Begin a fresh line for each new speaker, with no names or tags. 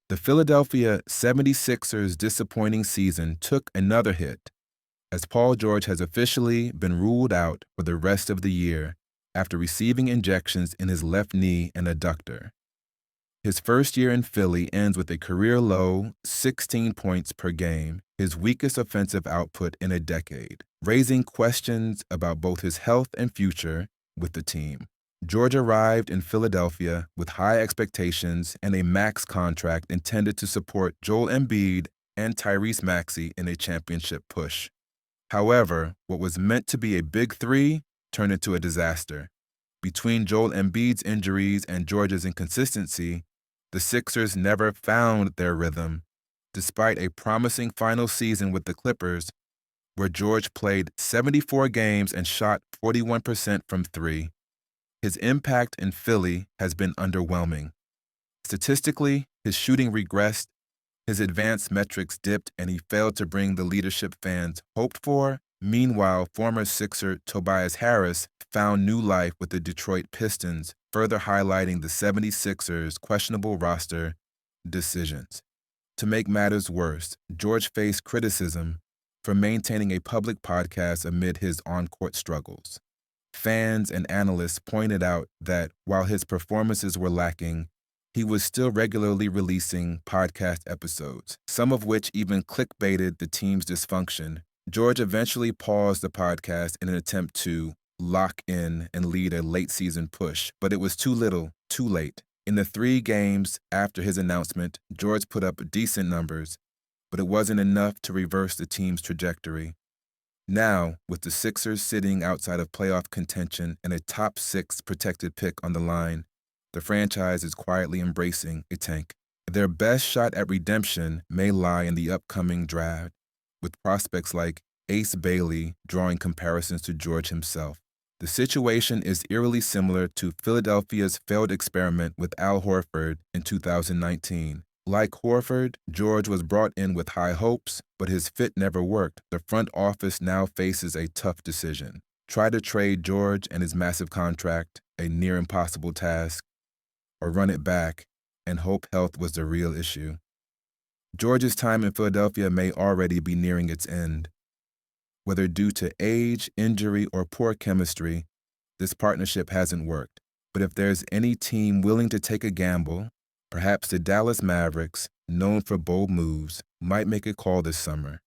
The Philadelphia 76ers' disappointing season took another hit, as Paul George has officially been ruled out for the rest of the year after receiving injections in his left knee and adductor. His first year in Philly ends with a career-low 16 points per game, his weakest offensive output in a decade, raising questions about both his health and future with the team. George arrived in Philadelphia with high expectations and a max contract intended to support Joel Embiid and Tyrese Maxey in a championship push. However, what was meant to be a big three turned into a disaster. Between Joel Embiid's injuries and George's inconsistency, the Sixers never found their rhythm, despite a promising final season with the Clippers, where George played 74 games and shot 41% from three. His impact in Philly has been underwhelming. Statistically, his shooting regressed, his advanced metrics dipped, and he failed to bring the leadership fans hoped for. Meanwhile, former Sixer Tobias Harris found new life with the Detroit Pistons, further highlighting the 76ers' questionable roster decisions. To make matters worse, George faced criticism for maintaining a public podcast amid his on-court struggles. Fans and analysts pointed out that while his performances were lacking, he was still regularly releasing podcast episodes, some of which even clickbaited the team's dysfunction. George eventually paused the podcast in an attempt to lock in and lead a late-season push, but it was too little, too late. In the 3 games after his announcement, George put up decent numbers, but it wasn't enough to reverse the team's trajectory. Now, with the Sixers sitting outside of playoff contention and a top 6 protected pick on the line, the franchise is quietly embracing a tank. Their best shot at redemption may lie in the upcoming draft, with prospects like Ace Bailey drawing comparisons to George himself. The situation is eerily similar to Philadelphia's failed experiment with Al Horford in 2019. Like Horford, George was brought in with high hopes, but his fit never worked. The front office now faces a tough decision. Try to trade George and his massive contract, a near impossible task, or run it back and hope health was the real issue. George's time in Philadelphia may already be nearing its end. Whether due to age, injury, or poor chemistry, this partnership hasn't worked. But if there's any team willing to take a gamble, perhaps the Dallas Mavericks, known for bold moves, might make a call this summer.